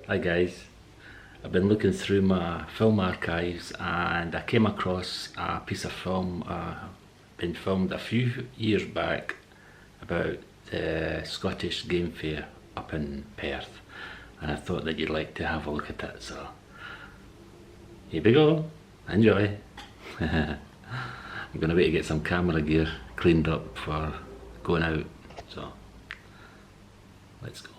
Hi guys, I've been looking through my film archives and I came across a piece of film been filmed a few years back about the Scottish Game Fair up in Perth, and I thought that you'd like to have a look at it, so here we go, enjoy. I'm going to wait to get some camera gear cleaned up for going out, so let's go.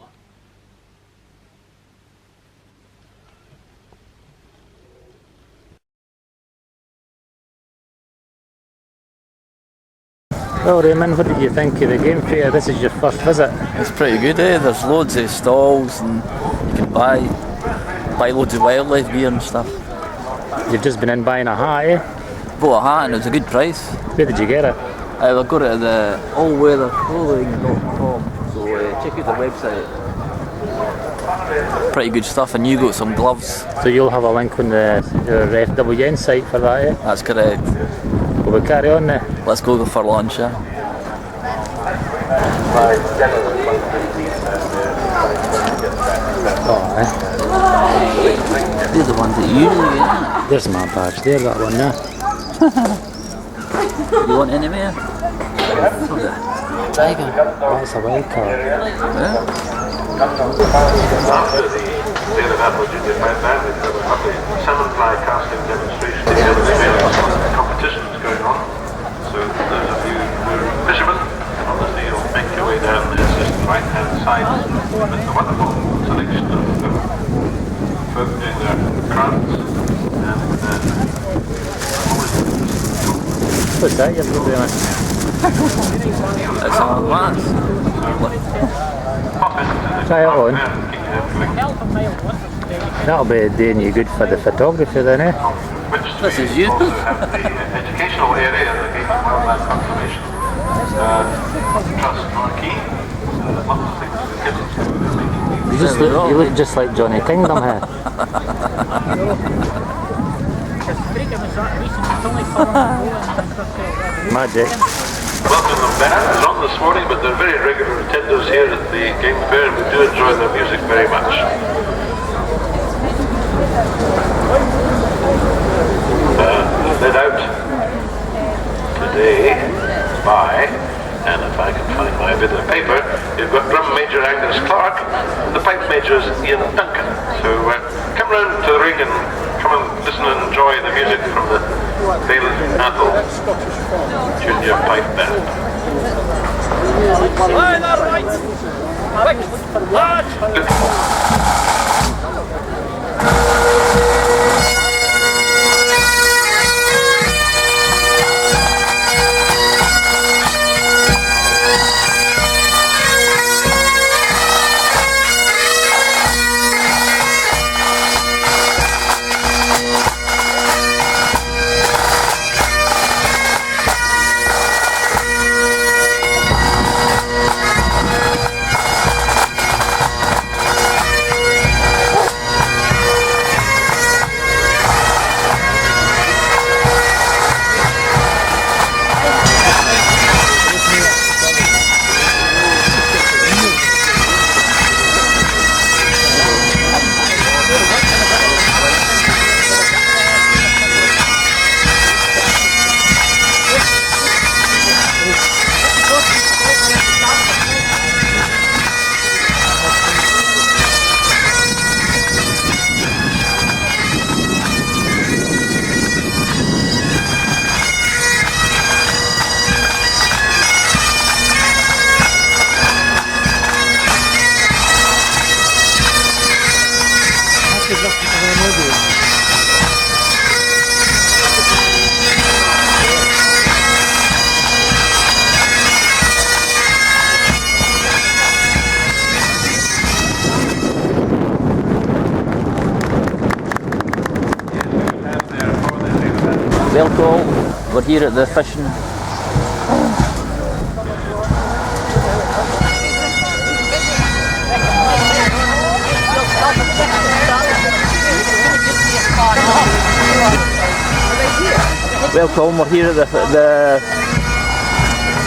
Well Raymond, what did you think of the game fair? This is your first visit. It's pretty good, eh? There's loads of stalls and you can buy loads of wildlife gear and stuff. You've just been in buying a hat, eh? Bought a hat and it was a good price. Where did you get it? I got it at the allweatherclothing.com, so check out the website. Pretty good stuff, and you got some gloves. So you'll have a link on the FWN site for that, eh? That's correct. Will we carry on now? Let's go for lunch, yeah? Oh, eh? These are the ones that you usually get. There's my badge there, that one there. You want any more? Tiger. That's a wild card. Yeah? After the sale of Apple Junior 5 band, we've got a lovely salmon fly casting demonstration here with the competitions going on. So those of you who are fishermen, obviously you'll make your way down the assistant right-hand side with the wonderful selection of folk doing their crafts and What's that you're doing? That's all glass. Try it on. That'll be doing you good for the photography then, eh? This is you. also have the educational area of the Game and Wildlife Conservation Trust Marquee. Lots of things for kids You look just like Johnny Kingdom here. Magic. Welcome them back. It's on this morning, but they're very regular attenders here at the Game Fair, and we do enjoy their music very much. Led out today by, and if I can find my bit of paper, you've got Drum Major Angus Clark, and the Pipe Major is Ian Duncan. So come round to the ring and come and listen and enjoy the music from the Dale Athol Junior Pipe Band. Welcome. We're here at the fishing. Welcome. We're here at the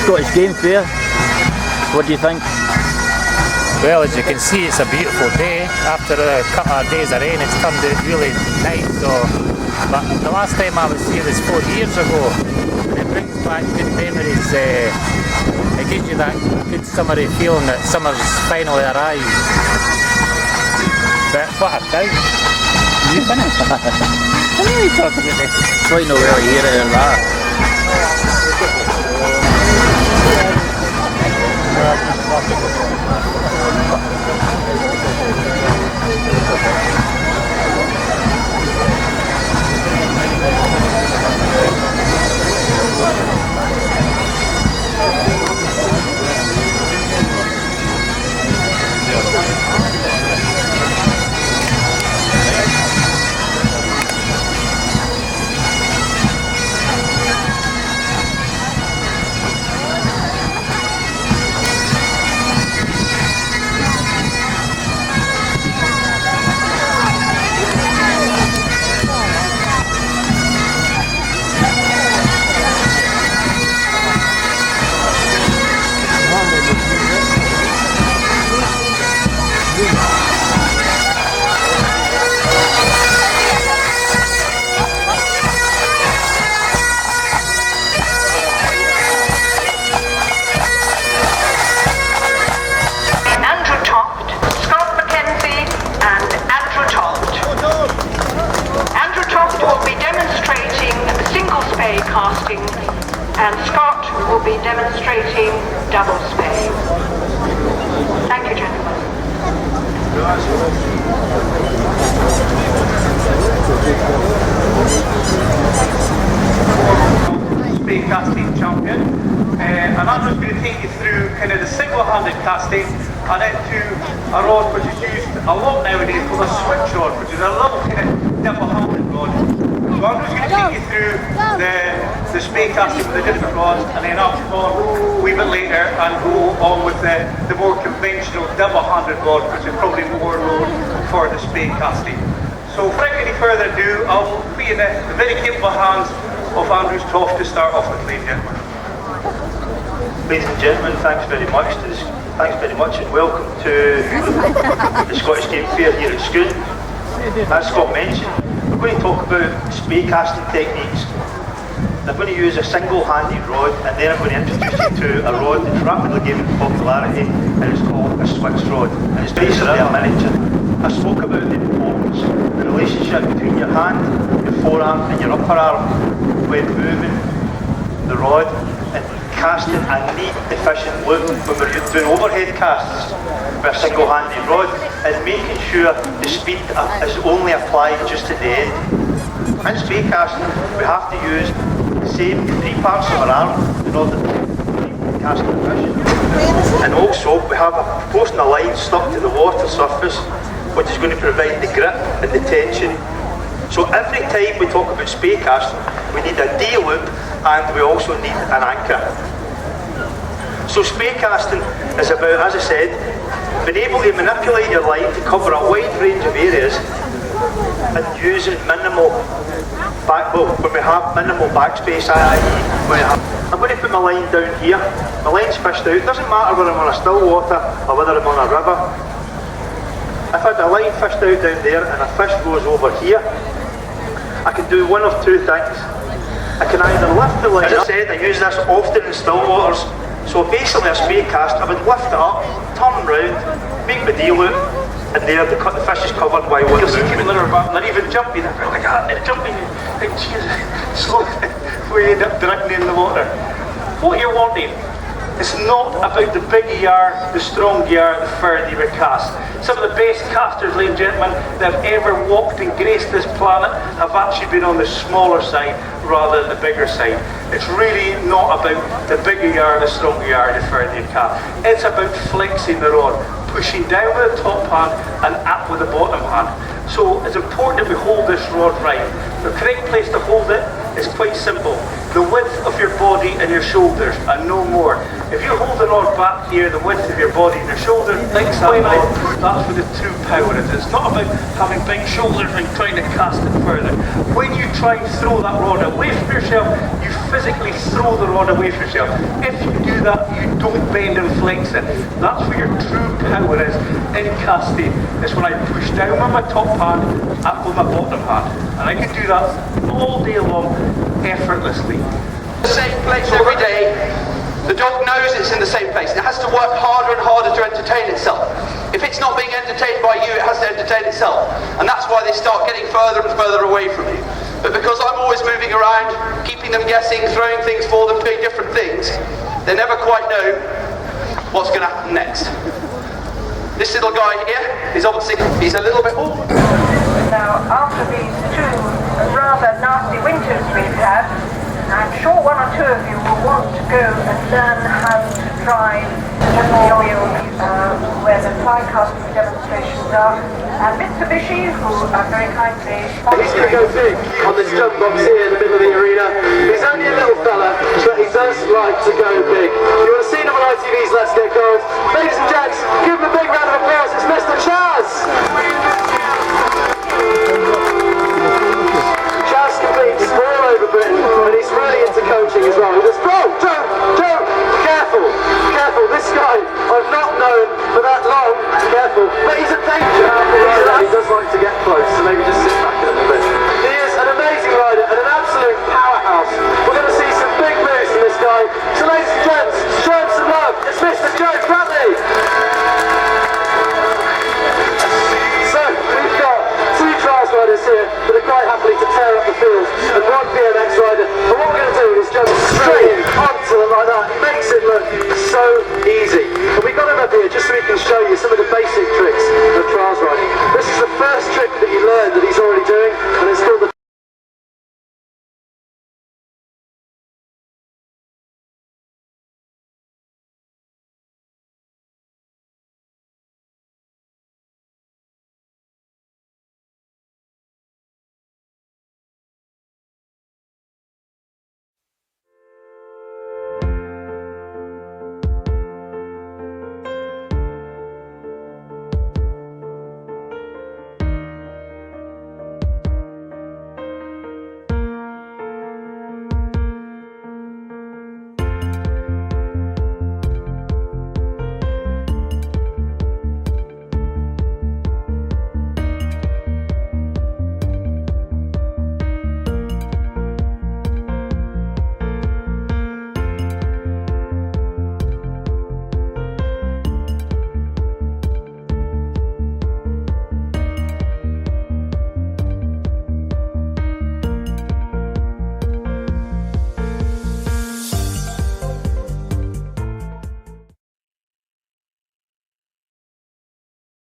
Scottish Game Fair. What do you think? Well, as you can see, it's a beautiful day. After a couple of days of rain, it's turned out really nice. So, but the last time I was here was 4 years ago, and it brings back good memories. It gives you that good summery feeling that summer's finally arrived. But what a time! You finished? What are you talking about this? Probably not really hear it in that. Speedcasting, and Scott will be demonstrating double spade. Thank you, gentlemen. Speedcasting champion, and I'm just going to take you through kind of the single-handed casting and into a rod which is used a lot nowadays called a switch rod, which is a little kind of double-handed rod. So I'm just going to take you through the spade casting with the different rods, and then I'll come on a wee bit later and go on with the more conventional double-handed rod, which is probably more known for the spade casting. So without any further ado, I'll be in the very capable hands of Andrew Toft to start off with, ladies and gentlemen. Ladies and gentlemen, thanks very much and welcome to the Scottish Game Fair here at Scone. As Scott mentioned, we're going to talk about spade casting techniques. I'm going to use a single-handed rod, and then I'm going to introduce you to a rod that's rapidly gaining popularity, and it's called a switch rod, and it's basically a miniature. I spoke about the importance, the relationship between your hand, your forearm and your upper arm when moving the rod and casting a neat, efficient loop when we're doing overhead casts with a single-handed rod, and making sure the speed is only applied just at the end. In spade casting, we have to use the same 3 parts of our arm in order to cast efficient. And also, we have a proportional line stuck to the water surface, which is going to provide the grip and the tension. So every time we talk about spade casting, we need a D-loop and we also need an anchor. So spade casting is about, as I said, being able to manipulate your line to cover a wide range of areas and using minimal when we have minimal backspace. I'm going to put my line down here. My line's fished out. It doesn't matter whether I'm on a still water or whether I'm on a river. If I had a line fished out down there and a fish goes over here, I can do one of 2 things. I can either lift the line. As I said, I use this often in still waters. So basically a spade cast, I would lift it up, turn round, make the D-loop, and there the fish is covered by one. You'll see people that are back, and they're even jumping, they're like, they're jumping, like cheers, slow, we end up directly in the water. What you're wanting, it's not about the bigger you are, the stronger you are, the further you would cast. Some of the best casters, ladies and gentlemen, that have ever walked and graced this planet have actually been on the smaller side rather than the bigger side. It's really not about the bigger you are, the stronger you are, the further you cast. It's about flexing the rod, pushing down with the top hand and up with the bottom hand. So it's important that we hold this rod right. The correct place to hold it is quite simple. the width of your body and your shoulders and no more. If you hold the rod back here, the width of your body and your shoulders, that's where the true power is. It's not about having big shoulders and trying to cast it further. When you try and throw that rod away from yourself, you physically throw the rod away from yourself. If you do that, you don't bend and flex it. That's where your true power is in casting. It's when I push down with my top hand, up with my bottom hand. And I can do that all day long, effortlessly. The same place every day. The dog knows it's in the same place. It has to work harder and harder to entertain itself. If it's not being entertained by you, it has to entertain itself. And that's why they start getting further and further away from you. But because I'm always moving around, keeping them guessing, throwing things for them, doing different things, they never quite know what's going to happen next. This little guy here, he's obviously, he's a little bit... Now, after these two rather nasty winters we've had, I'm sure one or two of you will want to go and learn how to drive the oil where the fly casting demonstrations are. And Mitsubishi, who are very kindly... He's going to go big on this jump box here in the middle of the arena. He's only a little fella, but he does like to go big. You would have seen him on ITV's Let's Get Gold. Ladies and gents, give him a big round of applause. It's Mr. Chaz! Chaz competes all over Britain, and he's really into coaching as well. He goes, Joe, careful, this guy I've not known for that long, careful, but he's a danger. He does like to get close, so maybe just sit back a little bit. He is an amazing rider and an absolute powerhouse. We're going to see some big moves from this guy. So ladies and gents, show him some love. It's Mr. Joe Bradley. So we've got two trials riders here that are quite happily to tear up the field, and one BMX rider. And what we're going to do is jump straight onto them like that. It makes it look so easy. And we got him up here just so we can show you some of the basic tricks of trials riding.